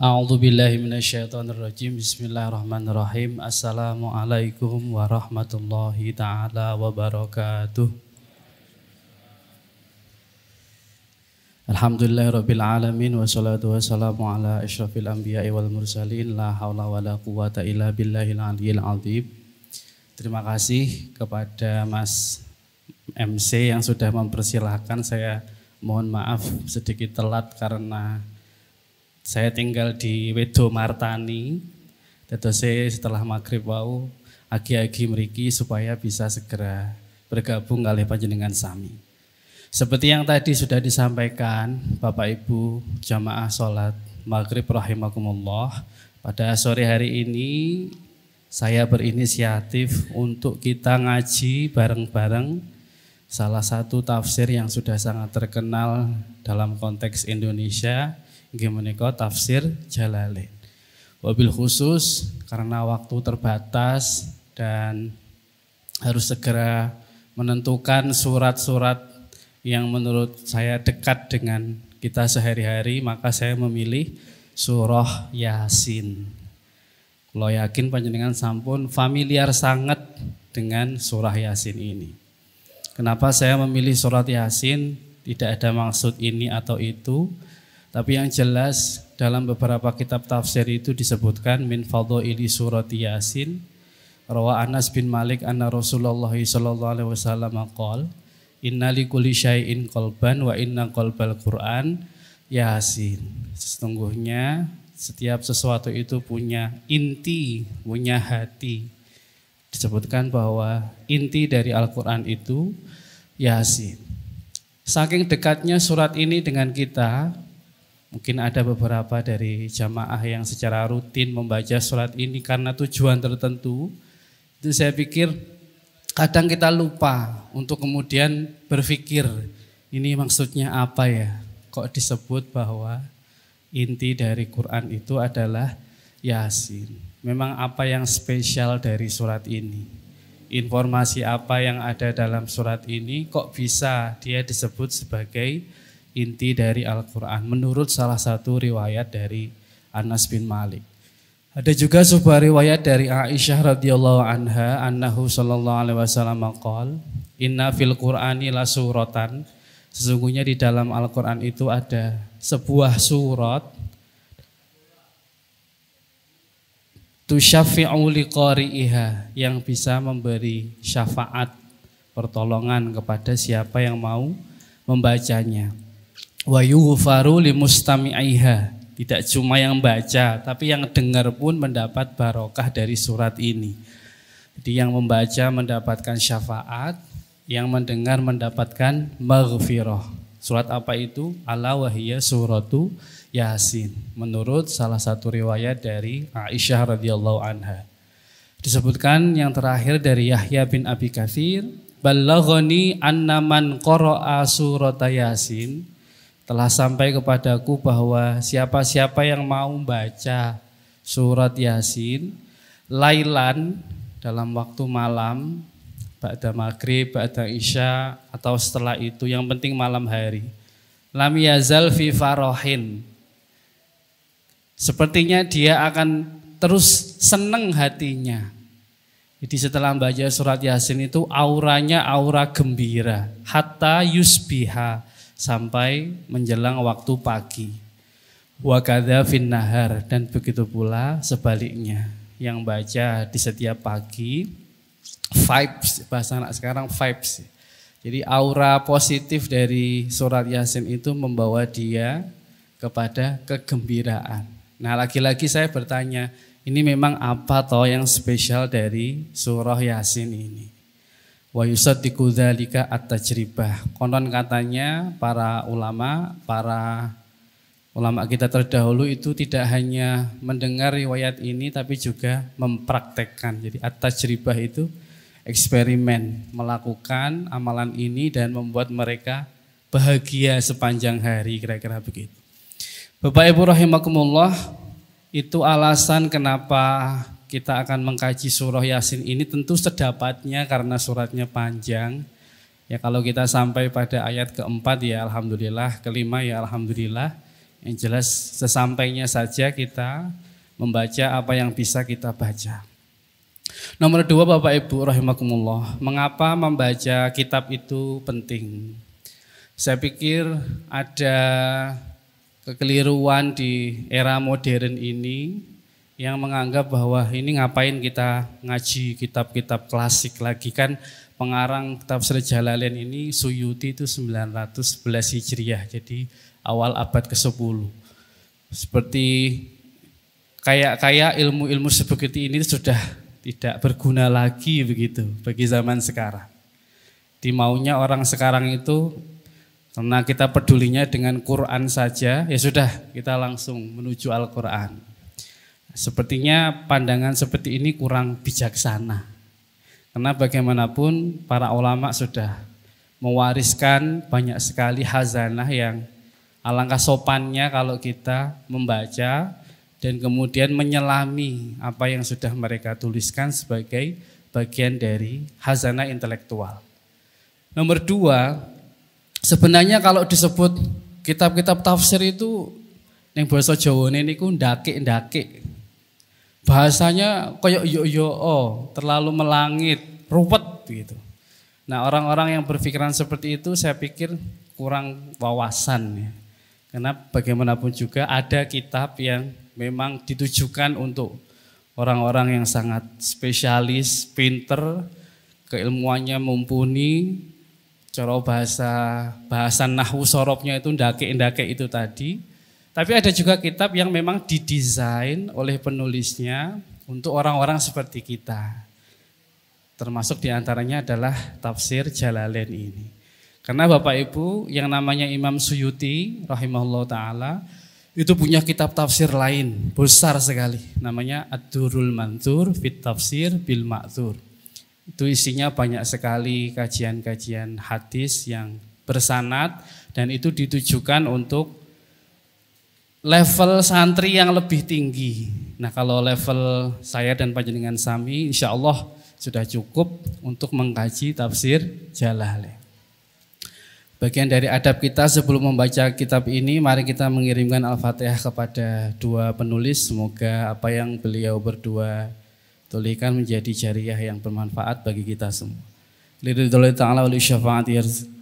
A'udzu billahi minasyaitonir rajim. Bismillahirrahmanirrahim. Assalamualaikum warahmatullahi taala wabarakatuh. Alhamdulillahirabbil alamin wassalatu wassalamu ala asyrafil anbiya'i wal mursalin la haula wala quwata illa billahil aliyil azim. Terima kasih kepada Mas MC yang sudah mempersilahkan. Saya mohon maaf sedikit telat karena saya tinggal di Wedo Martani. Tetose setelah maghrib wau agi-agi mriki supaya bisa segera bergabung kalih panjenengan sami. Seperti yang tadi sudah disampaikan Bapak Ibu jamaah sholat maghrib rahimakumullah, pada sore hari ini saya berinisiatif untuk kita ngaji bareng-bareng salah satu tafsir yang sudah sangat terkenal dalam konteks Indonesia, inggih menika tafsir Jalalain. Wabil khusus karena waktu terbatas dan harus segera menentukan surat-surat yang menurut saya dekat dengan kita sehari-hari, maka saya memilih surah Yasin. Kalau yakin panjenengan sampun familiar sangat dengan surah Yasin ini. Kenapa saya memilih surat Yasin? Tidak ada maksud ini atau itu, tapi yang jelas dalam beberapa kitab tafsir itu disebutkan min fadhaili surat Yasin. Rawa Anas bin Malik anna Rasulullah sallallahu alaihi wasallam qol inna likulli syai'in qalban wa inna qalbal Qur'an Yasin. Sesungguhnya setiap sesuatu itu punya inti, punya hati. Disebutkan bahwa inti dari Al-Quran itu Yasin. Saking dekatnya surat ini dengan kita, mungkin ada beberapa dari jamaah yang secara rutin membaca surat ini karena tujuan tertentu. Itu saya pikir kadang kita lupa untuk kemudian berpikir ini maksudnya apa ya? Kok disebut bahwa inti dari Quran itu adalah Yasin. Memang apa yang spesial dari surat ini? Informasi apa yang ada dalam surat ini kok bisa dia disebut sebagai inti dari Al-Quran menurut salah satu riwayat dari Anas bin Malik. Ada juga sebuah riwayat dari Aisyah radhiyallahu anha annahu sallallahu alaihi wasallam qol inna fil Qur'ani la suratan. Sesungguhnya di dalam Al-Quran itu ada sebuah surat tusyaffi'u liqari'iha yang bisa memberi syafaat pertolongan kepada siapa yang mau membacanya. Wa yughfaru limustami'iha. Tidak cuma yang baca, tapi yang dengar pun mendapat barokah dari surat ini. Jadi yang membaca mendapatkan syafaat, yang mendengar mendapatkan maghfirah. Surat apa itu? Ala wahiyya suratu Yasin. Menurut salah satu riwayat dari Aisyah radhiyallahu anha. Disebutkan yang terakhir dari Yahya bin Abi Katsir, ballaghani anna man qara'a surata Yasin. Telah sampai kepadaku bahwa siapa-siapa yang mau baca surat Yasin lailan dalam waktu malam, ba'da maghrib, ba'da isya atau setelah itu, yang penting malam hari, lam yazal fi farahin, sepertinya dia akan terus senang hatinya. Jadi setelah membaca surat Yasin itu auranya aura gembira, hatta yusbiha, sampai menjelang waktu pagi. Wa kadza fin nahar, dan begitu pula sebaliknya, yang baca di setiap pagi, vibes, bahasa anak sekarang vibes. Jadi aura positif dari surat Yasin itu membawa dia kepada kegembiraan. Nah, lagi-lagi saya bertanya, ini memang apa toh yang spesial dari surah Yasin ini? Wa yusaddiqu dzalika at-tajribah. Konon katanya para ulama kita terdahulu itu tidak hanya mendengar riwayat ini tapi juga mempraktekkan. Jadi at-tajribah itu eksperimen, melakukan amalan ini dan membuat mereka bahagia sepanjang hari, kira-kira begitu. Bapak Ibu rahimakumullah, itu alasan kenapa kita akan mengkaji surah Yasin ini tentu sedapatnya karena suratnya panjang. Ya kalau kita sampai pada ayat keempat ya alhamdulillah, kelima ya alhamdulillah. Yang jelas sesampainya saja kita membaca apa yang bisa kita baca. Nomor 2 Bapak Ibu rahimakumullah, mengapa membaca kitab itu penting? Saya pikir ada kekeliruan di era modern ini yang menganggap bahwa ini ngapain kita ngaji kitab-kitab klasik lagi, kan pengarang Tafsir Jalalain ini Suyuti itu 911 Hijriah, jadi awal abad ke-10. Seperti kayak ilmu-ilmu seperti ini sudah tidak berguna lagi begitu bagi zaman sekarang. Dimaunya orang sekarang itu karena kita pedulinya dengan Quran saja, ya sudah kita langsung menuju Al-Quran. Sepertinya pandangan seperti ini kurang bijaksana. Karena bagaimanapun para ulama sudah mewariskan banyak sekali hazanah yang alangkah sopannya kalau kita membaca dan kemudian menyelami apa yang sudah mereka tuliskan sebagai bagian dari hazanah intelektual. Nomor 2, sebenarnya kalau disebut kitab-kitab tafsir itu yang bahasa Jawa ini ku ndake-ndake. Bahasanya kayak yo terlalu melangit, ruwet gitu. Nah, orang-orang yang berpikiran seperti itu saya pikir kurang wawasan ya. Karena bagaimanapun juga ada kitab yang memang ditujukan untuk orang-orang yang sangat spesialis, pinter, keilmuannya mumpuni. Cara bahasa nahwu sorobnya itu ndake-ndake itu tadi. Tapi ada juga kitab yang memang didesain oleh penulisnya untuk orang-orang seperti kita. Termasuk diantaranya adalah Tafsir Jalalain ini. Karena Bapak Ibu yang namanya Imam Suyuti rahimahullah ta'ala itu punya kitab tafsir lain besar sekali. Namanya Ad-Durrul Manthur fit Tafsir bil Ma'thur. Itu isinya banyak sekali kajian-kajian hadis yang bersanad dan itu ditujukan untuk level santri yang lebih tinggi. Nah, kalau level saya dan panjenengan sami insya Allah sudah cukup untuk mengkaji tafsir Jalalain. Bagian dari adab kita sebelum membaca kitab ini, mari kita mengirimkan Al-Fatihah kepada dua penulis. Semoga apa yang beliau berdua tuliskan menjadi jariyah yang bermanfaat bagi kita semua. Lillahi ta'ala wa li syafaati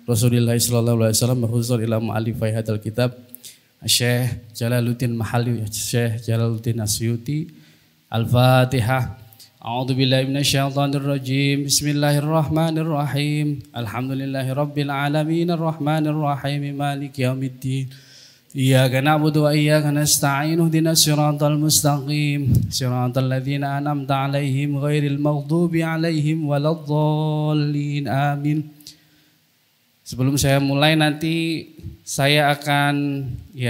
Rasulillah sallallahu alaihi wasallam mahuzur ila mu'allifai hadzal kitab Syekh Jalaluddin Mahalli, Syekh Jalaluddin Asyuti. Al-Fatihah. A'udzu billahi minasyaitonir rajim. Bismillahirrahmanirrahim. Alhamdulillahi rabbil alamin arrahmanir rahim maliki yaumiddin. Iyyaka na'budu wa iyyaka nasta'in ihdinas siratal mustaqim. Siratal ladzina an'amta 'alaihim ghairil maghdubi 'alaihim waladdallin. Amin. Sebelum saya mulai nanti saya akan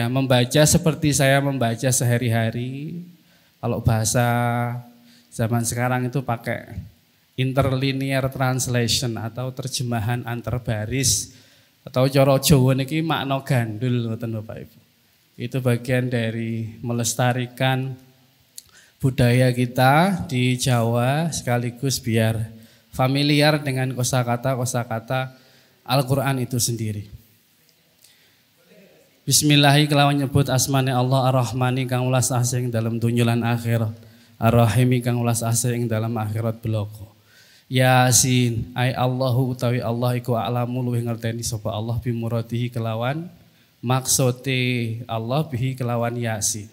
membaca seperti saya membaca sehari-hari. Kalau bahasa zaman sekarang itu pakai interlinear translation atau terjemahan antar baris atau cara Jawa niki makna gandul ngoten Bapak Ibu. Itu bagian dari melestarikan budaya kita di Jawa sekaligus biar familiar dengan kosakata Al-Quran itu sendiri. Bismillahi kelawan nyebut asmane Allah Ar-Rahmani kang ulas asing dalam dunya lan akhirat, Ar-Rahimi kang ulas asing dalam akhirat beloko. Yasin ai Allahu utawi Allah iku a'lamu luwih ngerteni sapa Allah bi muradihi kelawan maksude Allah bihi kelawan Yasin.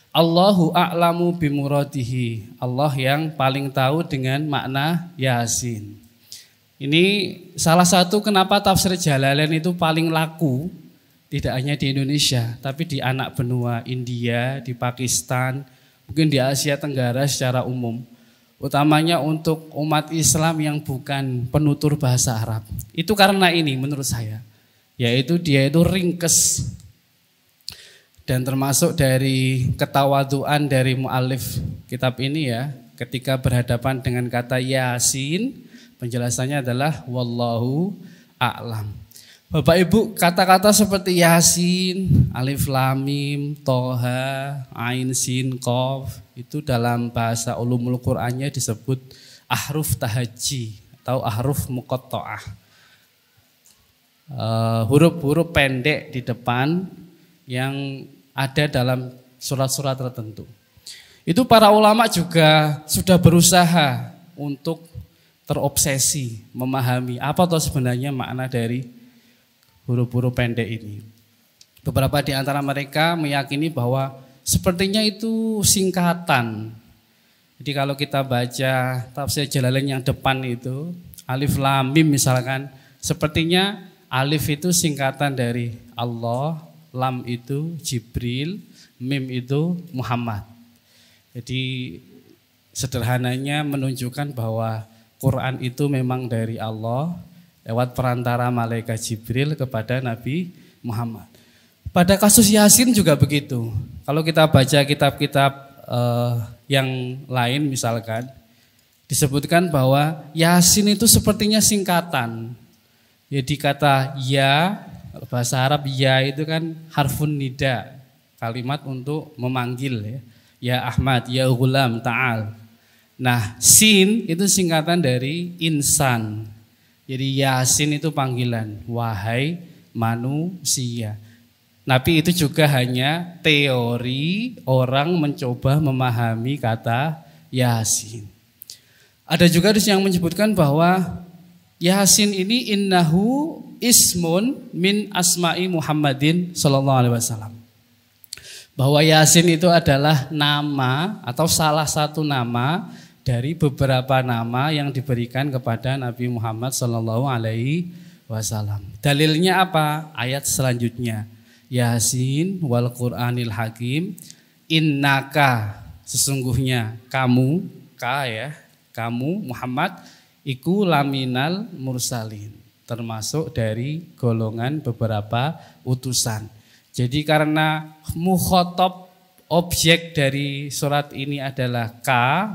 Allahu a'lamu bi muradihi, Allah yang paling tahu dengan makna Yasin. Ini salah satu kenapa tafsir Jalalain itu paling laku, tidak hanya di Indonesia, tapi di anak benua India, di Pakistan, mungkin di Asia Tenggara secara umum. Utamanya untuk umat Islam yang bukan penutur bahasa Arab. Itu karena ini menurut saya, yaitu dia itu ringkes. Dan termasuk dari ketawaduan dari mu'alif kitab ini ya, ketika berhadapan dengan kata Yasin, penjelasannya adalah wallahu a'lam. Bapak Ibu, kata-kata seperti Yasin, Alif Lam Mim, Toha, Ain Sin Qaf itu dalam bahasa ulumul Qur'annya disebut ahruf tahajji atau ahruf muqatta'ah. Huruf-huruf pendek di depan yang ada dalam surat-surat tertentu. Itu para ulama juga sudah berusaha untuk terobsesi memahami apa toh sebenarnya makna dari huruf-huruf pendek ini. Beberapa di antara mereka meyakini bahwa sepertinya itu singkatan. Jadi kalau kita baca tafsir Jalalain yang depan itu, alif lam mim misalkan, sepertinya alif itu singkatan dari Allah, lam itu Jibril, mim itu Muhammad. Jadi sederhananya menunjukkan bahwa Quran itu memang dari Allah lewat perantara malaikat Jibril kepada Nabi Muhammad. Pada kasus Yasin juga begitu. Kalau kita baca kitab-kitab yang lain misalkan, disebutkan bahwa Yasin itu sepertinya singkatan. Jadi kata ya, bahasa Arab ya itu kan harfun nida, kalimat untuk memanggil ya. Ya Ahmad, ya Ghulam, ta'al. Nah, sin itu singkatan dari insan. Jadi Yasin itu panggilan, wahai manusia. Tapi itu juga hanya teori orang mencoba memahami kata Yasin. Ada juga yang menyebutkan bahwa Yasin ini innahu ismun min asma'i Muhammadin sallallahu alaihi wasallam. Bahwa Yasin itu adalah nama atau salah satu nama dari beberapa nama yang diberikan kepada Nabi Muhammad sallallahu alaihi wasallam. Dalilnya apa? Ayat selanjutnya. Yasin wal Qur'anil Hakim, innaka, sesungguhnya kamu, kamu Muhammad iku laminal mursalin, termasuk dari golongan beberapa utusan. Jadi karena mukhotob objek dari surat ini adalah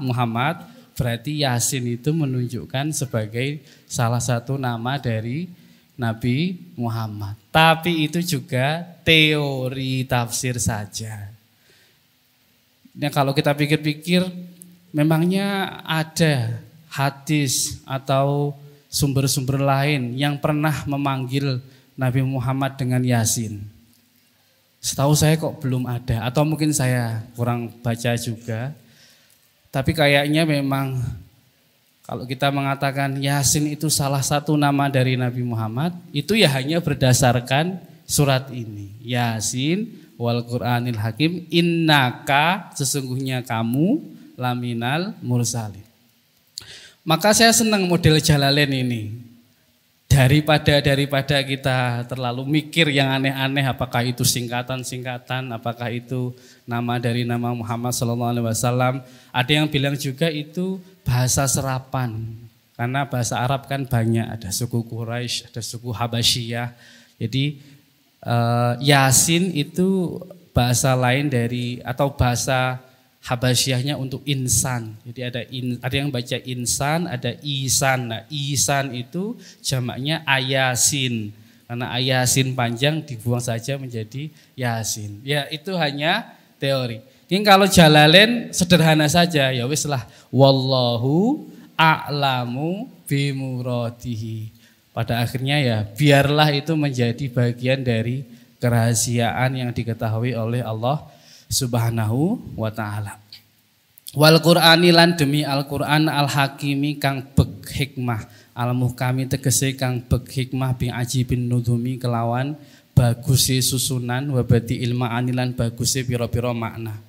Muhammad, berarti Yasin itu menunjukkan sebagai salah satu nama dari Nabi Muhammad. Tapi itu juga teori tafsir saja. Nah, kalau kita pikir-pikir, memangnya ada hadis atau sumber-sumber lain yang pernah memanggil Nabi Muhammad dengan Yasin? Setahu saya kok belum ada, atau mungkin saya kurang baca juga. Tapi kayaknya memang kalau kita mengatakan Yasin itu salah satu nama dari Nabi Muhammad, itu ya hanya berdasarkan surat ini. Yasin wal Qur'anil Hakim, innaka, sesungguhnya kamu laminal mursalin. Maka saya senang model Jalalain ini. Daripada kita terlalu mikir yang aneh-aneh, apakah itu singkatan-singkatan, apakah itu nama dari nama Muhammad SAW. Ada yang bilang juga itu bahasa serapan, karena bahasa Arab kan banyak, ada suku Quraisy, ada suku Habasyiyah. Jadi Yasin itu bahasa lain dari atau bahasa Habasyiyahnya untuk insan. Jadi ada yang baca insan, ada isan. Nah, isan itu jamaknya ayasin. Karena ayasin panjang dibuang saja menjadi yasin. Ya, itu hanya teori. Ini kalau Jalalain sederhana saja, ya wis lah, wallahu a'lamu bimuradihi. Pada akhirnya ya biarlah itu menjadi bagian dari kerahasiaan yang diketahui oleh Allah Subhanahu wa ta'ala. Wal Qur'ani lan demi Al-Qur'an al-Hakimi kang beg hikmah, al-muhkami tegese kang beg hikmah bi ajibin nudhumi kelawan bagusi susunan wa badi ilma anilan bagusi pira-pira makna.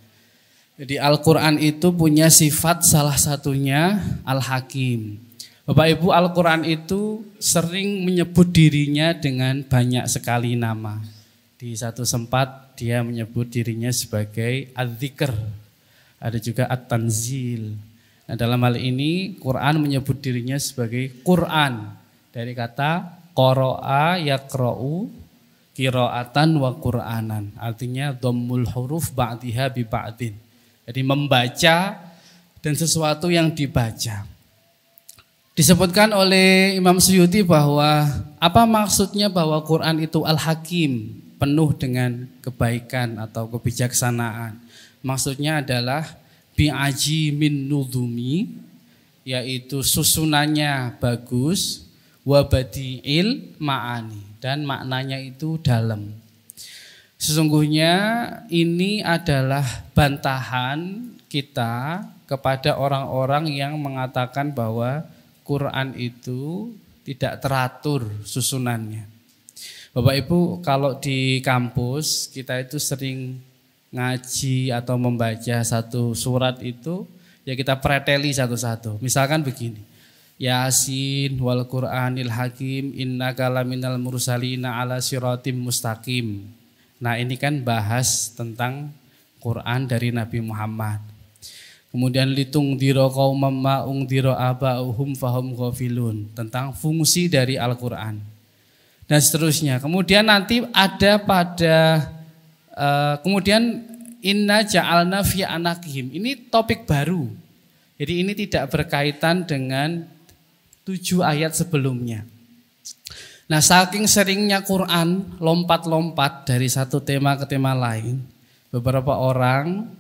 Jadi Al-Qur'an itu punya sifat salah satunya Al-Hakim. Bapak Ibu, Al-Qur'an itu sering menyebut dirinya dengan banyak sekali nama. Di satu sempat dia menyebut dirinya sebagai Adz-Dzikr, ada juga At-Tanzil. Nah, dalam hal ini Quran menyebut dirinya sebagai Quran dari kata qara'a yaqra'u qira'atan wa Qur'anan, artinya dhammul huruf ba'diha bi ba'din. Jadi membaca dan sesuatu yang dibaca. Disebutkan oleh Imam Suyuti bahwa apa maksudnya bahwa Quran itu Al-Hakim, penuh dengan kebaikan atau kebijaksanaan. Maksudnya adalah bi'ajimin nudhumi, yaitu susunannya bagus, wabadi'il ma'ani, dan maknanya itu dalam. Sesungguhnya ini adalah bantahan kita kepada orang-orang yang mengatakan bahwa Quran itu tidak teratur susunannya. Bapak Ibu, kalau di kampus kita itu sering ngaji atau membaca satu surat itu, ya kita preteli satu-satu. Misalkan begini, Yasin wal Qur'anil Hakim innaka laminal mursalina ala siratim mustaqim. Nah ini kan bahas tentang Quran dari Nabi Muhammad. Kemudian litung diro qaumam ma'ung diro aba'uhum fahum ghafilun, tentang fungsi dari Al-Quran. Dan seterusnya. Kemudian nanti ada pada kemudian inna ja'alna fi anakihim. Ini topik baru. Jadi ini tidak berkaitan dengan 7 ayat sebelumnya. Nah, saking seringnya Quran lompat-lompat dari satu tema ke tema lain, beberapa orang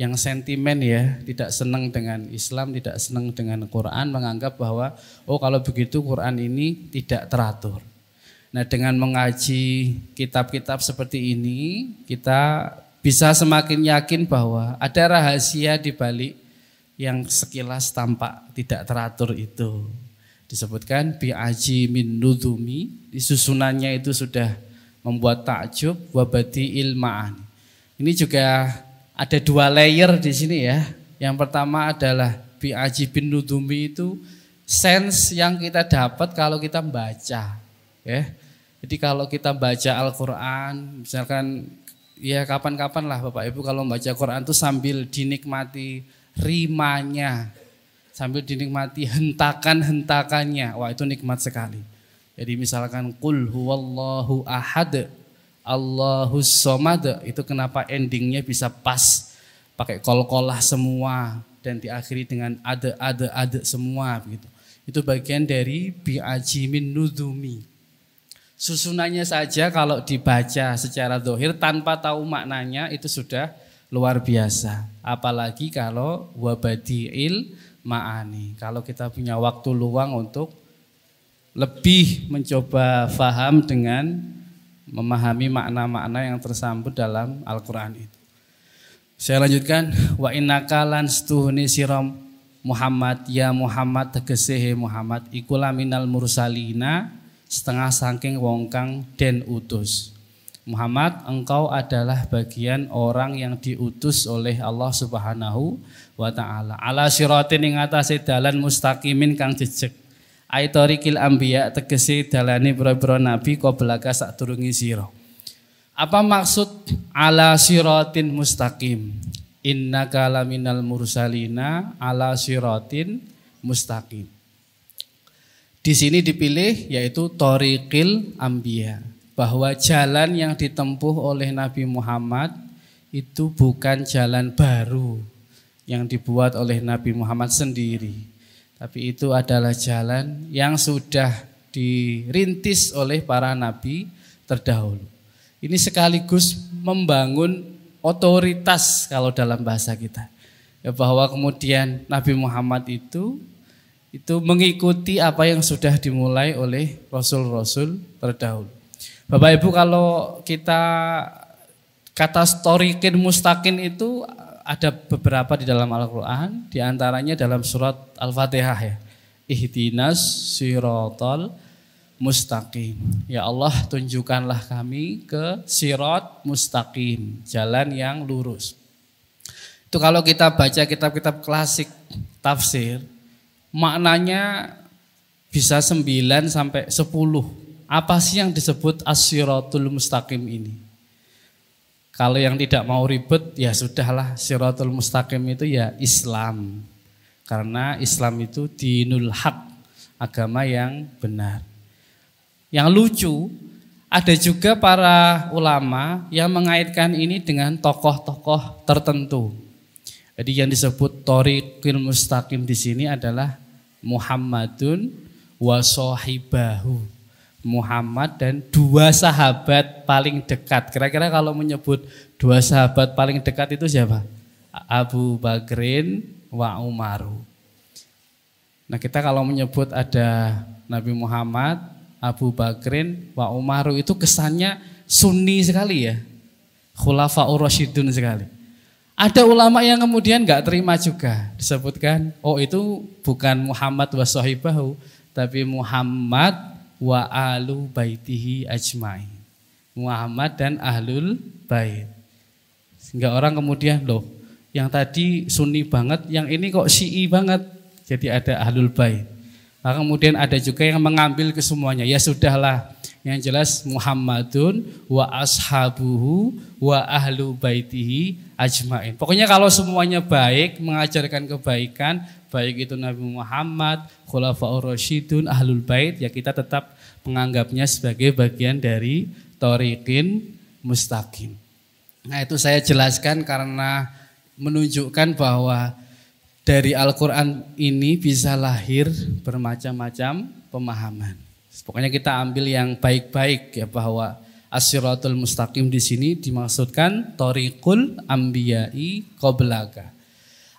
yang sentimen ya, tidak senang dengan Islam, tidak senang dengan Quran, menganggap bahwa oh kalau begitu Quran ini tidak teratur. Nah, dengan mengaji kitab-kitab seperti ini, kita bisa semakin yakin bahwa ada rahasia di balik yang sekilas tampak tidak teratur itu. Disebutkan bi'aji min nudhumi, di susunannya itu sudah membuat takjub wabadi ilma'an. Ini juga ada 2 layer di sini ya. Yang pertama adalah bi'aji bin nudhumi itu sense yang kita dapat kalau kita membaca ya. Jadi kalau kita baca Al-Quran, misalkan ya kapan-kapan lah Bapak Ibu kalau membaca Quran itu sambil dinikmati rimanya, sambil dinikmati hentakan-hentakannya. Wah itu nikmat sekali. Jadi misalkan Qul huwallahu ahad, Allahus somad, itu kenapa endingnya bisa pas, pakai kol-kolah semua dan diakhiri dengan ada semua begitu. Itu bagian dari bi'ajimin nudhumi. Susunannya saja kalau dibaca secara zahir tanpa tahu maknanya itu sudah luar biasa. Apalagi kalau wabadi'il ma'ani. Kalau kita punya waktu luang untuk lebih mencoba faham dengan memahami makna-makna yang tersambut dalam Al-Quran itu. Saya lanjutkan. Wa innaka lan stuhni siram Muhammad, ya Muhammad tegese Muhammad ikula minal mursalina, setengah saking wong kang den utus. Muhammad, engkau adalah bagian orang yang diutus oleh Allah Subhanahu wa ta'ala. Ala siratin ing atase dalan mustaqimin kang jejeg. Aitorikil anbiya tegese dalane boro-boro nabi qoblaka sadurunge sira. Apa maksud ala siratin mustaqim? Innaka laminal mursalina ala siratin mustaqim. Di sini dipilih yaitu Thoriqil Anbiya, bahwa jalan yang ditempuh oleh Nabi Muhammad itu bukan jalan baru yang dibuat oleh Nabi Muhammad sendiri, tapi itu adalah jalan yang sudah dirintis oleh para nabi terdahulu. Ini sekaligus membangun otoritas kalau dalam bahasa kita, ya, bahwa kemudian Nabi Muhammad itu mengikuti apa yang sudah dimulai oleh Rasul-Rasul terdahulu. Bapak Ibu, kalau kita kata thoriqin mustaqim itu ada beberapa di dalam Al-Quran, di antaranya dalam surat Al-Fatihah ya. Ihdinas siratal mustaqim. Ya Allah, tunjukkanlah kami ke sirat mustaqim, jalan yang lurus. Itu kalau kita baca kitab-kitab klasik tafsir, maknanya bisa 9 sampai 10. Apa sih yang disebut as-siratul mustaqim ini? Kalau yang tidak mau ribet, ya sudahlah, siratul mustaqim itu ya Islam. Karena Islam itu dinul haq, agama yang benar. Yang lucu, ada juga para ulama yang mengaitkan ini dengan tokoh-tokoh tertentu. Jadi yang disebut thoriqil mustaqim di sini adalah Muhammadun wa sahibahu. Muhammad dan 2 sahabat paling dekat. Kira-kira kalau menyebut 2 sahabat paling dekat itu siapa? Abu Bakrin wa Umaru. Nah, kita kalau menyebut ada Nabi Muhammad, Abu Bakrin wa Umaru, itu kesannya sunni sekali ya. khulafaur rasyidun sekali. Ada ulama yang kemudian nggak terima juga, disebutkan, oh itu bukan Muhammad wa sahibahu, tapi Muhammad wa alu baitihi ajmain. Muhammad dan ahlul bait. Sehingga orang kemudian, loh, yang tadi sunni banget, yang ini kok syi'i banget. Jadi ada ahlul bait. Maka kemudian ada juga yang mengambil kesemuanya. Ya sudahlah, yang jelas Muhammadun wa ashabuhu wa ahlu baitihi ajmain. Pokoknya kalau semuanya baik, mengajarkan kebaikan, baik itu Nabi Muhammad, khulafaur rasyidun, ahlul bait, ya kita tetap menganggapnya sebagai bagian dari thoriqin mustaqim. Nah, itu saya jelaskan karena menunjukkan bahwa dari Al-Quran ini bisa lahir bermacam-macam pemahaman. Pokoknya kita ambil yang baik-baik ya, bahwa as-siratul mustaqim di sini dimaksudkan thoriqul anbiya'i qablaka.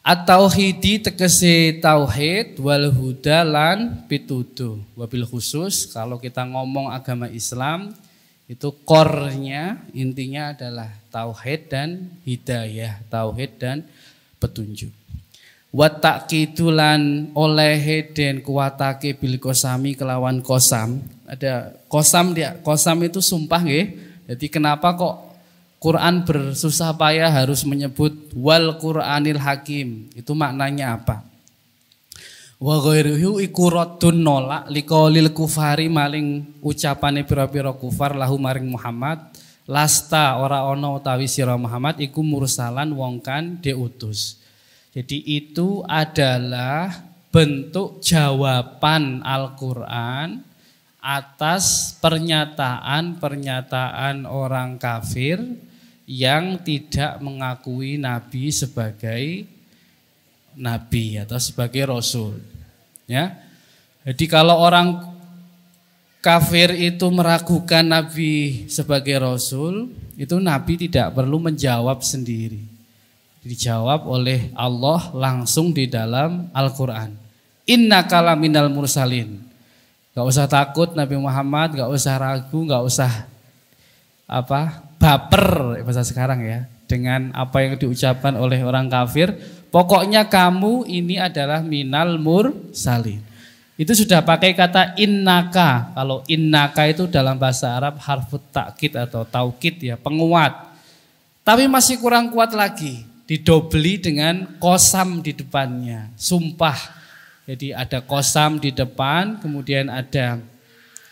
At-tauhidi tegese tauhid wal huda lan pituduh. Wabil khusus kalau kita ngomong agama Islam itu core-nya, intinya adalah tauhid dan hidayah, tauhid dan petunjuk. Wa taqidulan oleh den kuatake bil qasami kelawan qasam. Ada qasam, dia qasam itu sumpah nggih. Jadi kenapa kok Quran bersusah payah harus menyebut wal Qur'anil Hakim? Itu maknanya apa? Wa ghairuhu iku raddun nolak liqaulil kufari maling ucapane pira-pira kufar lahu maring Muhammad lasta ora ana utawi sira Muhammad iku mursalan wong kan diutus. Jadi itu adalah bentuk jawaban Al-Qur'an atas pernyataan-pernyataan orang kafir yang tidak mengakui Nabi sebagai Nabi atau sebagai Rasul. Ya, jadi kalau orang kafir itu meragukan Nabi sebagai Rasul, itu Nabi tidak perlu menjawab sendiri. Dijawab oleh Allah langsung di dalam Al-Quran. Innaka laminal mursalin. Gak usah takut Nabi Muhammad, gak usah ragu, gak usah baper bahasa sekarang ya, dengan apa yang diucapkan oleh orang kafir. Pokoknya kamu ini adalah minal mursalin. Itu sudah pakai kata innaka. Kalau innaka itu dalam bahasa Arab harfut takkid atau taukid ya, penguat. Tapi masih kurang kuat lagi, didobeli dengan qasam di depannya, sumpah. Jadi ada qasam di depan, kemudian ada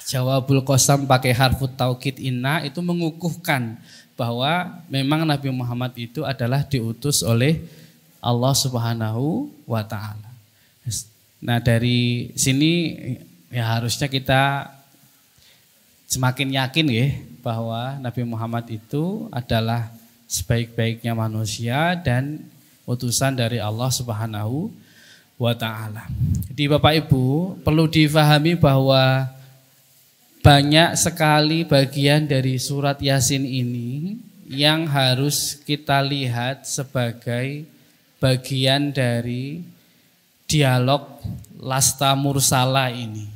jawabul qasam pakai harfut taukid inna, itu mengukuhkan bahwa memang Nabi Muhammad itu adalah diutus oleh Allah Subhanahu wa ta'ala. Nah, dari sini ya harusnya kita semakin yakin ya bahwa Nabi Muhammad itu adalah sebaik-baiknya manusia dan utusan dari Allah Subhanahu wa ta'ala. Jadi Bapak Ibu perlu difahami bahwa banyak sekali bagian dari surat Yasin ini yang harus kita lihat sebagai bagian dari dialog lasta mursala ini.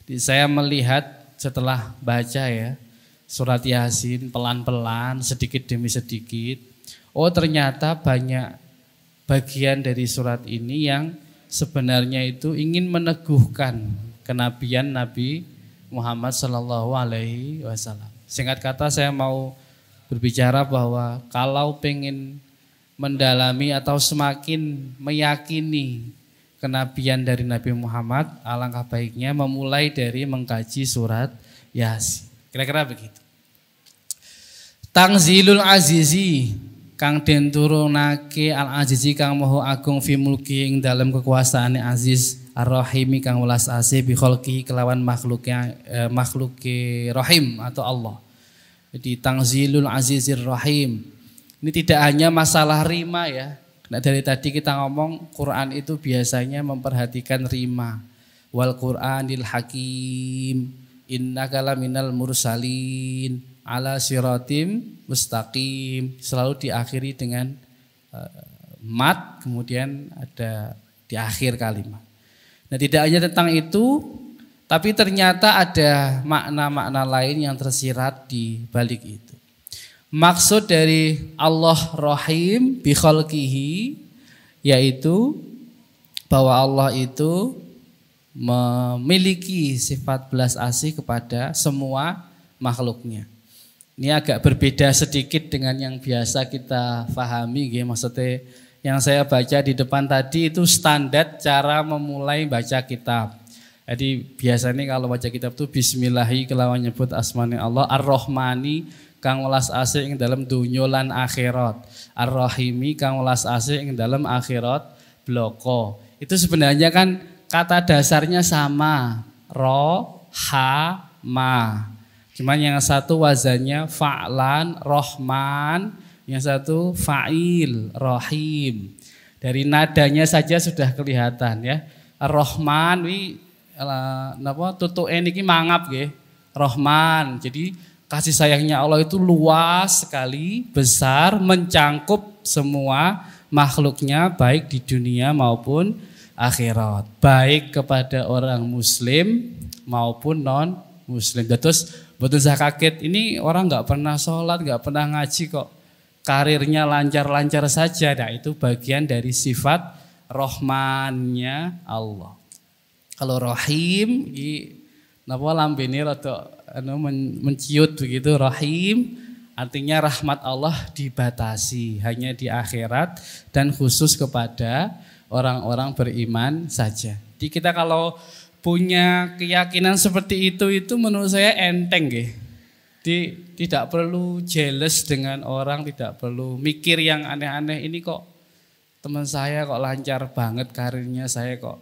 Jadi saya melihat setelah baca ya surat Yasin pelan-pelan, sedikit demi sedikit, oh ternyata banyak bagian dari surat ini yang sebenarnya itu ingin meneguhkan kenabian Nabi Muhammad Sallallahu Alaihi Wasallam. Singkat kata saya mau berbicara bahwa kalau pengen mendalami atau semakin meyakini kenabian dari Nabi Muhammad, alangkah baiknya memulai dari mengkaji surat Yasin. Kira-kira begitu. Tangzilul Azizi kang den turunake Al Azizi kang moho agung fi mulki ing dalam kekuasaane Aziz Ar-Rahimi kang welas asih bi khalqi kelawan makhluke Rahim atau Allah. Jadi Tangzilul Azizir Rahim. Ini tidak hanya masalah rima ya. Nah, dari tadi kita ngomong Quran itu biasanya memperhatikan rima. Wal Qur'anil Hakim innaka laminal mursalin ala siratim mustaqim. Selalu diakhiri dengan mat, kemudian ada di akhir kalimat. Nah, tidak hanya tentang itu, tapi ternyata ada makna-makna lain yang tersirat di balik itu. Maksud dari Allah Rahim bi khalqihi yaitu bahwa Allah itu memiliki sifat belas asih kepada semua makhluknya. Ini agak berbeda sedikit dengan yang biasa kita pahami, maksudnya yang saya baca di depan tadi itu standar cara memulai baca kitab. Jadi biasanya kalau baca kitab itu bismillahi kelawan nyebut asmane Allah, ar-Rahmani kang welas asih ing dalam dunya lan akhirat, ar-Rahimi kang welas asih ing dalam akhirat bloko. Itu sebenarnya kan kata dasarnya sama, ro, ha, ma. Cuman yang satu wazannya fa'lan, rohman, yang satu fa'il, rohim. Dari nadanya saja sudah kelihatan ya. Rohman, tutuke niki mangap nggih. Rohman. Jadi kasih sayangnya Allah itu luas sekali, besar, mencangkup semua makhluknya baik di dunia maupun akhirat. Baik kepada orang muslim maupun non muslim. Terus betul saya kaget, ini orang nggak pernah sholat, nggak pernah ngaji kok karirnya lancar-lancar saja. Nah itu bagian dari sifat rohmannya Allah. Kalau rohim, napa lambene rada menciut begitu. Rohim artinya rahmat Allah dibatasi hanya di akhirat dan khusus kepada orang-orang beriman saja. Jadi kita kalau punya keyakinan seperti itu menurut saya enteng nggih. Tidak perlu jealous dengan orang, tidak perlu mikir yang aneh-aneh. Ini kok teman saya kok lancar banget karirnya, saya kok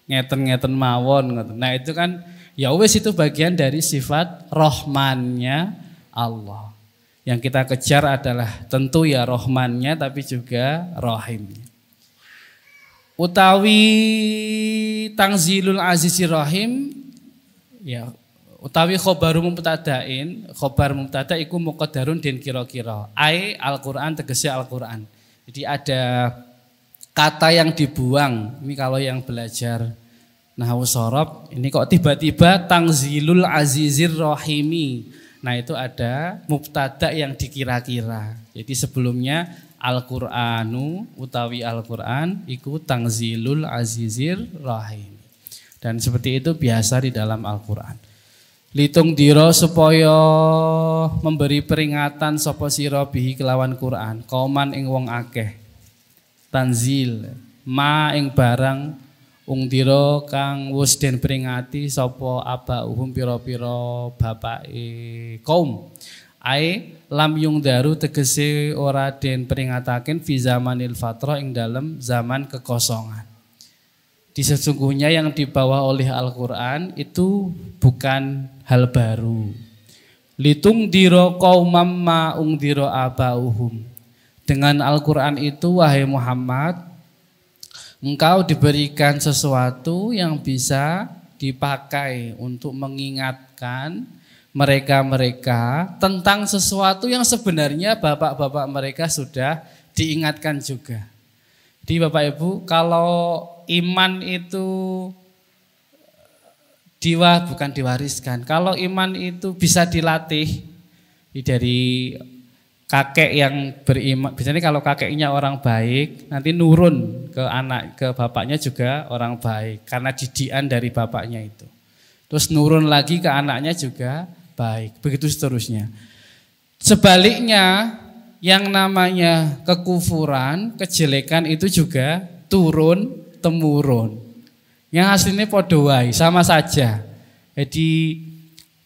ngeten-ngeten mawon. Nah itu kan ya wes, itu bagian dari sifat rohmannya Allah. Yang kita kejar adalah tentu ya rohmannya tapi juga rohimnya. Utawi Tangzilul Azizir Rahim ya, utawi khobaru mubtada'in, khobar mubtada iku muqaddarun den kira-kira. Ai Al-Qur'an tegese Al-Qur'an. Jadi ada kata yang dibuang. Ini kalau yang belajar nahwu shorof, ini kok tiba-tiba Tangzilul Azizir Rahimi. Nah itu ada mubtada yang dikira-kira. Jadi sebelumnya Al-Qur'anu utawi Al-Qur'an iku Tangzilul Azizir Rahim. Dan seperti itu biasa di dalam Al-Qur'an. Litung diro supaya memberi peringatan sapa sira bihi kelawan Qur'an kauman ing wong akeh. Tanzil ma ing barang ungdira kang wis den peringati sapa abauhum pira-pira bapake kaum. Ai lam yung daru tegese ora den peringataken fi zamanil fatra ing dalam zaman kekosongan. Di sesungguhnya yang dibawa oleh Al-Qur'an itu bukan hal baru. Litung diro qaumam ma ungdira abauhum. Dengan Al-Qur'an itu wahai Muhammad, engkau diberikan sesuatu yang bisa dipakai untuk mengingatkan mereka-mereka tentang sesuatu yang sebenarnya bapak-bapak mereka sudah diingatkan juga. Di Bapak Ibu, kalau iman itu bukan diwariskan. Kalau iman itu bisa dilatih dari kakek yang beriman. Biasanya kalau kakeknya orang baik, nanti nurun ke bapaknya juga orang baik karena didikan dari bapaknya itu. Terus nurun lagi ke anaknya juga baik, begitu seterusnya. Sebaliknya, yang namanya kekufuran, kejelekan itu juga turun temurun. Yang aslinya podo wae, sama saja. Jadi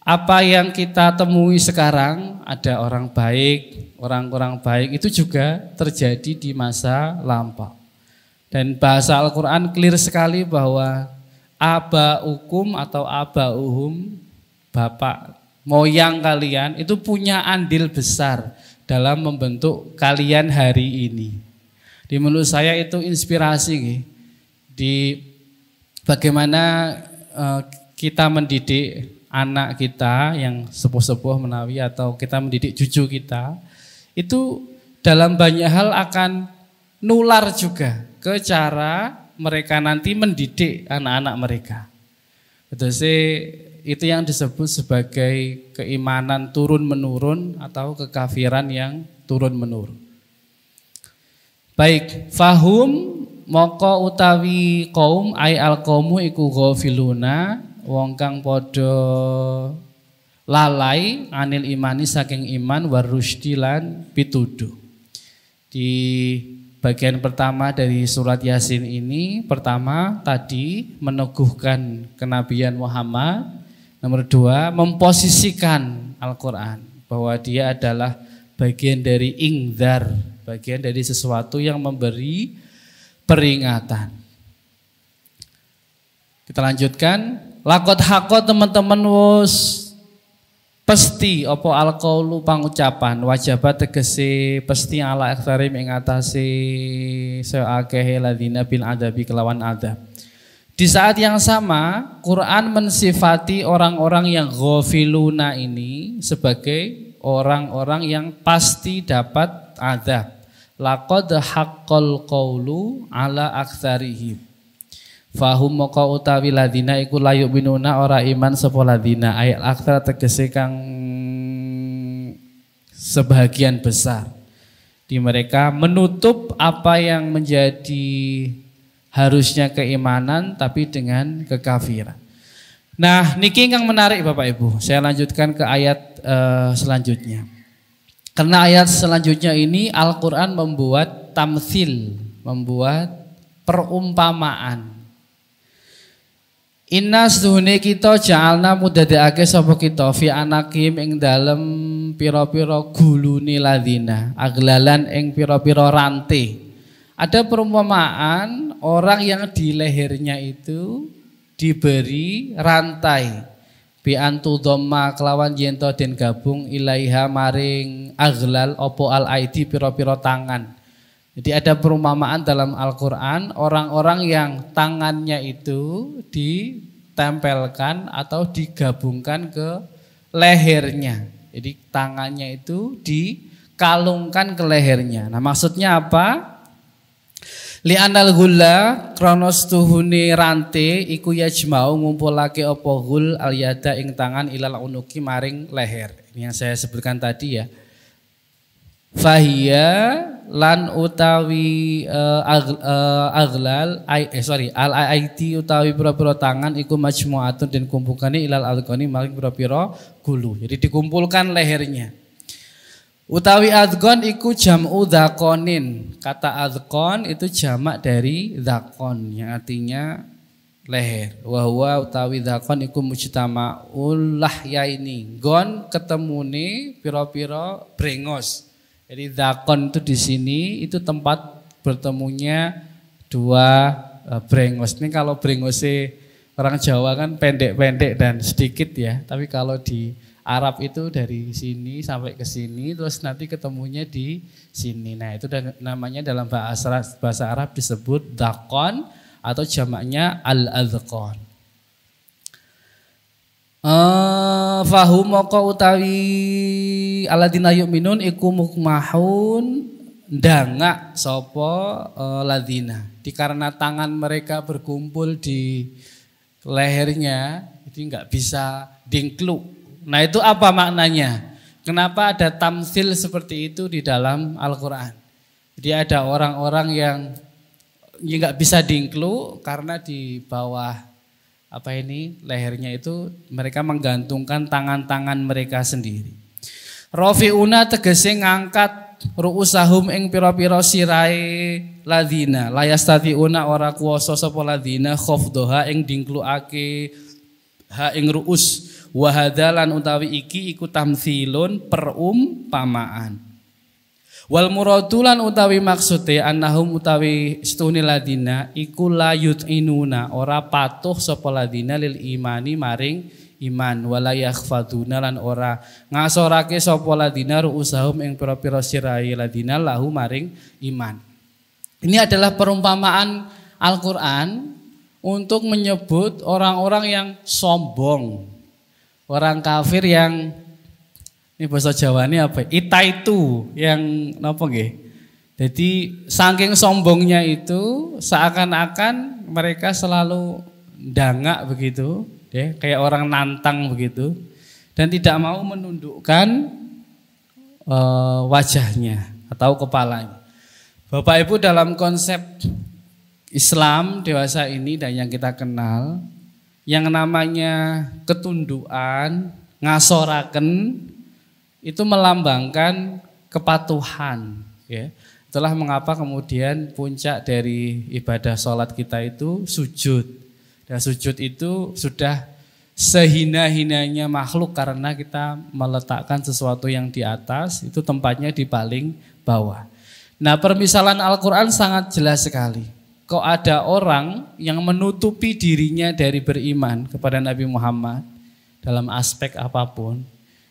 apa yang kita temui sekarang, ada orang baik, orang-orang baik, itu juga terjadi di masa lampau. Dan bahasa Al-Quran clear sekali bahwa abaukum atau abauhum, bapak moyang kalian itu punya andil besar dalam membentuk kalian hari ini. Di menurut saya itu inspirasi di bagaimana kita mendidik anak kita yang sepuh-sepuh menawi atau kita mendidik cucu kita itu dalam banyak hal akan nular juga ke cara mereka nanti mendidik anak-anak mereka. Betul sih. itu yang disebut sebagai keimanan turun menurun atau kekafiran yang turun menurun. Baik, fahum moko utawi kaum ai al qaumu iku ghafiluna wong kang padha lalai anil imani saking iman warusdi lan pituduh. Di bagian pertama dari surat Yasin ini, pertama tadi meneguhkan kenabian Muhammad, nomor dua memposisikan Al-Quran bahwa dia adalah bagian dari ingdar, bagian dari sesuatu yang memberi peringatan. Kita lanjutkan. Lakot hakot teman-teman wus pasti opo alqaulu pangucapan wajabat tegese pesti ala aktsari ing atase saakeh ladina bil adabi kelawan adab. Di saat yang sama Quran mensifati orang-orang yang ghafiluna ini sebagai orang-orang yang pasti dapat adab. Laqad haqqal qaulu ala aktsarihim. Fahum maka utawi ladina iku layuk binuna ora iman sapa ladina ayat aktsar tegese kang sebagian besar di mereka menutup apa yang menjadi harusnya keimanan tapi dengan kekafiran. Nah, niki yang menarik Bapak Ibu. Saya lanjutkan ke ayat selanjutnya. Karena ayat selanjutnya ini Al-Qur'an membuat tamtsil, membuat perumpamaan. Inna seduhune kita ja'alna mudadekake sapa kita fi anakim ing dalem pira-pira gulune ladina aglalan ing pira-pira rantai. Ada perumpamaan orang yang di lehernya itu diberi rantai bi antu dhamma kelawan yen to den gabung ilaiha maring aglal opo al aidi pira-pira tangan. Jadi ada perumpamaan dalam Al-Quran orang-orang yang tangannya itu ditempelkan atau digabungkan ke lehernya. Jadi tangannya itu dikalungkan ke lehernya. Nah maksudnya apa? Li'anal ghulla kronos tuhuni rante iku yajma'u ngumpulake apa ghul al yada ing tangan ilal unuki maring leher. Ini yang saya sebutkan tadi ya. Fahiyya lan utawi al aiti utawi pira-pira tangan iku majmu'atun dan kumpulkane ilal alqani maring pira-pira gulu. Jadi dikumpulkan lehernya. Utawi adqon iku jam'u dzaqonin. Kata adqon itu jamak dari dzaqon yang artinya leher. Wa huwa utawi dzaqon iku mujtama'ul lahyaini. Gon ketemune pira-pira brengos. Jadi dzaqon itu di sini itu tempat bertemunya dua brengos. Ini kalau brengosnya orang Jawa kan pendek-pendek dan sedikit ya. Tapi kalau di Arab itu dari sini sampai ke sini terus nanti ketemunya di sini. Nah itu namanya dalam bahasa Arab disebut dzaqon atau jamaknya al-adzqon. Fahum maka utawi aladina yu'minun iku mukmahun ndangak sapa ladina. Karena tangan mereka berkumpul di lehernya itu enggak bisa dingkluk. Nah itu apa maknanya? Kenapa ada tamtsil seperti itu di dalam Al-Quran? Jadi ada orang-orang yang enggak bisa dingkluk karena di bawah lehernya itu mereka menggantungkan tangan-tangan mereka sendiri. Rafi'una tegese ngangkat ru'usahum ing pira-pira sirahe ladina layastati'una ora kuwasa sapa ladina khafdhaha ing dingklukake ha ing ru'us wa hadalan utawi iki iku tamtsilun perumpamaan. Wal muradulan utawi maksude annahum utawi setune ladina iku la yut'inuna ora patuh sapa ladina lil imani maring iman wala yakhfaduna lan ora ngasorake sapa ladina ru'usahum ing pira-pira sirahe ladina lahu maring iman. Ini adalah perumpamaan Al-Qur'an untuk menyebut orang-orang yang sombong. Orang kafir yang ini bahasa Jawa ini apa? Ita itu yang napa nggih? Jadi saking sombongnya itu seakan-akan mereka selalu ndangak begitu ya, kayak orang nantang begitu, dan tidak mau menundukkan wajahnya atau kepalanya. Bapak Ibu, dalam konsep Islam dewasa ini dan yang kita kenal, yang namanya ketundukan, ngasoraken, itu melambangkan kepatuhan, ya. Itulah mengapa kemudian puncak dari ibadah sholat kita itu sujud. Dan sujud itu sudah sehina-hinanya makhluk karena kita meletakkan sesuatu yang di atas, itu tempatnya di paling bawah. Nah, permisalan Al-Quran sangat jelas sekali. Kok ada orang yang menutupi dirinya dari beriman kepada Nabi Muhammad dalam aspek apapun,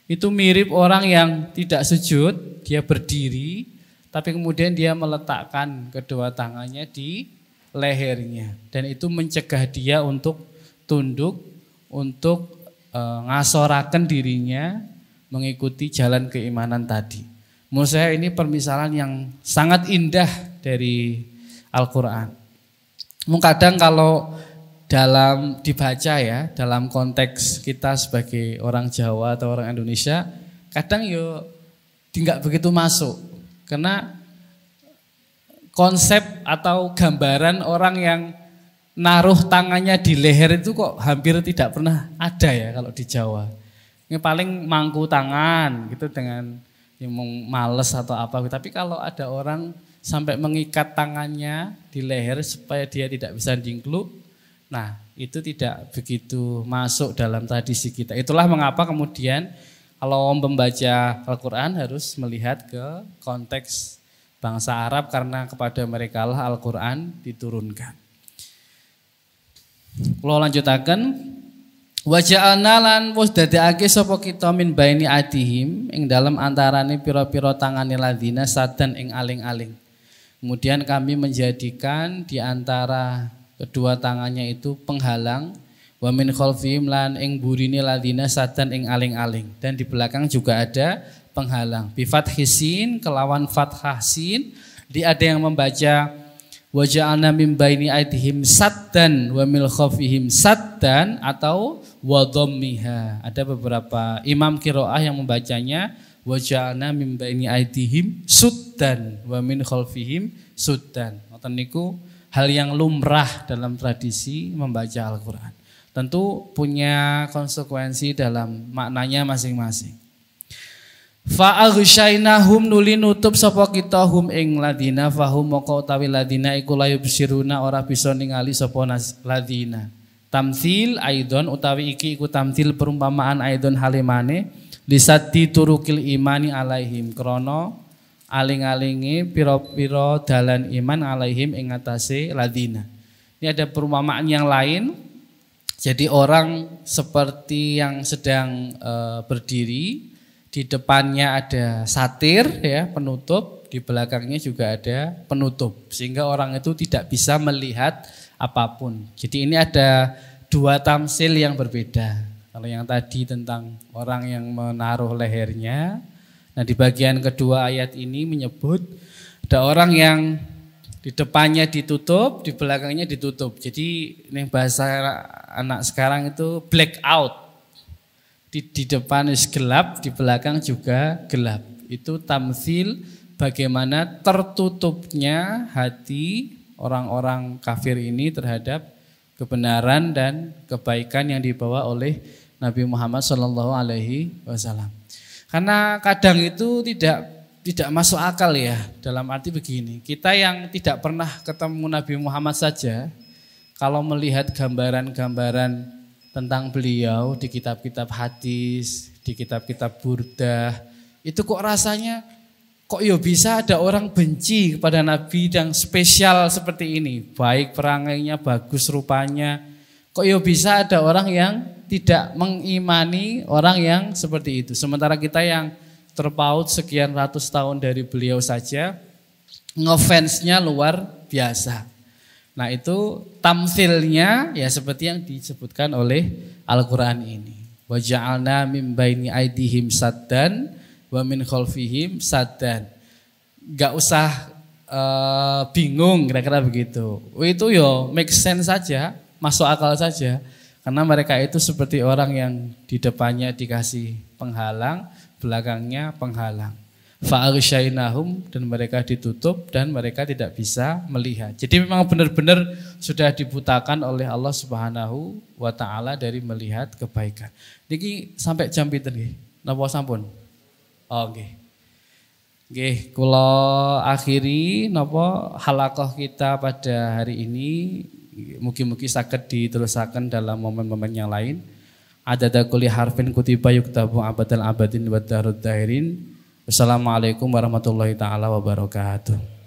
itu mirip orang yang tidak sujud, dia berdiri, tapi kemudian dia meletakkan kedua tangannya di lehernya. Dan itu mencegah dia untuk tunduk, untuk ngasoraken dirinya mengikuti jalan keimanan tadi. Menurut saya ini permisalan yang sangat indah dari Al-Quran. Kadang kalau dalam dibaca ya, dalam konteks kita sebagai orang Jawa atau orang Indonesia, kadang yo tidak begitu masuk. Karena konsep atau gambaran orang yang naruh tangannya di leher itu kok hampir tidak pernah ada ya kalau di Jawa. Ini paling mangku tangan gitu dengan yang males atau apa. Tapi kalau ada orang sampai mengikat tangannya di leher supaya dia tidak bisa jingkluk, nah itu tidak begitu masuk dalam tradisi kita. Itulah mengapa kemudian kalau membaca Al-Quran harus melihat ke konteks bangsa Arab karena kepada mereka lah Al-Quran diturunkan. Kalau lanjutaken, wa ja'alna lan wis dadekake sapa kita min baini adihim ing dalam antarane pira-pira tangane ladina sadan ing aling-aling. Kemudian kami menjadikan di antara kedua tangannya itu penghalang, wa min khalfihim lan ing burine ladina sadan ing aling-aling, dan di belakang juga ada penghalang. Bi fathisin kelawan fathah sin, di ada yang membaca wa ja'alna min baini aidihim saddan wa min khalfihim saddan atau wa dhammiha. Ada beberapa imam qiraah yang membacanya wa ja'alna min baini aidihim suddan wa min khalfihim suddan. Ngoten niku hal yang lumrah dalam tradisi membaca Al-Quran. Tentu punya konsekuensi dalam maknanya masing-masing. Fa'aghsyainahum nuli nutup sapa kita hum ing ladina fahum moko utawi ladina iku layubsiruna ora bisa ningali sapa ladina. Tamtsil aidon utawi iki iku tamtsil perumpamaan aidon halimane lisati turukil imani alaihim krana aling-alingi pira-pira dalan iman alaihim ing atase ladina. Ini ada perumpamaan yang lain. Jadi orang seperti yang sedang berdiri, di depannya ada satir ya, penutup, di belakangnya juga ada penutup, sehingga orang itu tidak bisa melihat apapun. Jadi ini ada dua tamsil yang berbeda. Kalau yang tadi tentang orang yang menaruh lehernya, nah di bagian kedua ayat ini menyebut ada orang yang di depannya ditutup, di belakangnya ditutup. Jadi ini bahasa anak sekarang itu black out. Di depan gelap, di belakang juga gelap. Itu tamtsil bagaimana tertutupnya hati orang-orang kafir ini terhadap kebenaran dan kebaikan yang dibawa oleh Nabi Muhammad SAW. Karena kadang itu tidak masuk akal ya, dalam arti begini, kita yang tidak pernah ketemu Nabi Muhammad saja, kalau melihat gambaran-gambaran tentang beliau di kitab-kitab hadis, di kitab-kitab burdah, itu kok rasanya, kok ya bisa ada orang benci kepada Nabi yang spesial seperti ini, baik perangainya, bagus rupanya, kok ya bisa ada orang yang tidak mengimani orang yang seperti itu, sementara kita yang terpaut sekian ratus tahun dari beliau saja ngefansnya luar biasa. Nah itu tamtsilnya ya seperti yang disebutkan oleh Al-Quran ini. Wa ja'alna min baini aidihim saddan wa min khalfihim saddan. Gak usah bingung kira-kira begitu. Itu yo make sense saja, masuk akal saja. Karena mereka itu seperti orang yang di depannya dikasih penghalang, belakangnya penghalang. Fa'aghsyainahum, dan mereka ditutup dan mereka tidak bisa melihat. Jadi memang benar-benar sudah dibutakan oleh Allah Subhanahu wa taala dari melihat kebaikan. Niki sampai jam pinten nggih? Napa sampun? Oh nggih. Nggih, kula akhiri napa halaqah kita pada hari ini. Mugi-mugi saged diterusaken dalam momen-momen yang lain. Adada kulli harfin kutiba yuktabu abadal abadin wa darud dahirin. Wassalamualaikum warahmatullahi taala wabarakatuh.